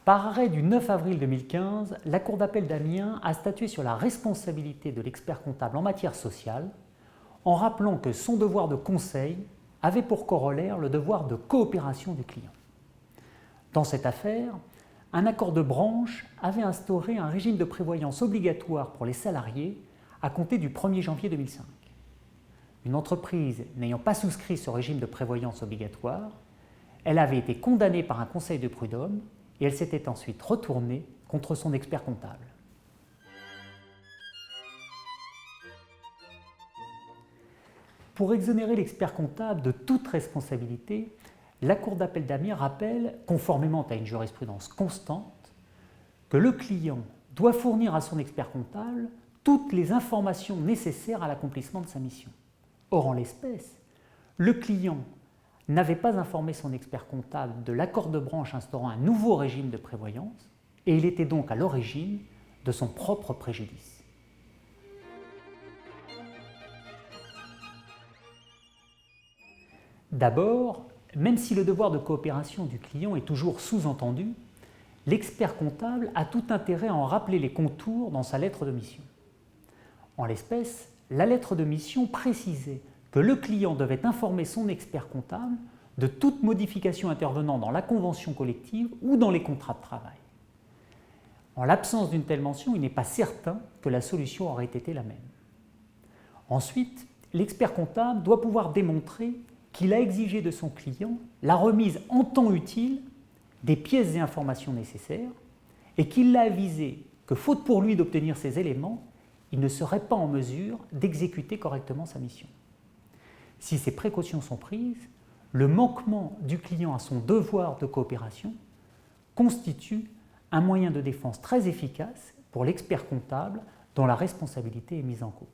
Par arrêt du 9 avril 2015, la Cour d'appel d'Amiens a statué sur la responsabilité de l'expert comptable en matière sociale en rappelant que son devoir de conseil avait pour corollaire le devoir de coopération du client. Dans cette affaire, un accord de branche avait instauré un régime de prévoyance obligatoire pour les salariés à compter du 1er janvier 2005. Une entreprise n'ayant pas souscrit ce régime de prévoyance obligatoire, elle avait été condamnée par un conseil de prud'homme et elle s'était ensuite retournée contre son expert comptable. Pour exonérer l'expert comptable de toute responsabilité, la Cour d'appel d'Amiens rappelle, conformément à une jurisprudence constante, que le client doit fournir à son expert comptable toutes les informations nécessaires à l'accomplissement de sa mission. Or, en l'espèce, le client n'avait pas informé son expert comptable de l'accord de branche instaurant un nouveau régime de prévoyance et il était donc à l'origine de son propre préjudice. D'abord, même si le devoir de coopération du client est toujours sous-entendu, l'expert comptable a tout intérêt à en rappeler les contours dans sa lettre de mission. En l'espèce, la lettre de mission précisait que le client devait informer son expert comptable de toute modification intervenant dans la convention collective ou dans les contrats de travail. En l'absence d'une telle mention, il n'est pas certain que la solution aurait été la même. Ensuite, l'expert comptable doit pouvoir démontrer qu'il a exigé de son client la remise en temps utile des pièces et informations nécessaires et qu'il l'a avisé que, faute pour lui d'obtenir ces éléments, il ne serait pas en mesure d'exécuter correctement sa mission. Si ces précautions sont prises, le manquement du client à son devoir de coopération constitue un moyen de défense très efficace pour l'expert comptable dont la responsabilité est mise en cause.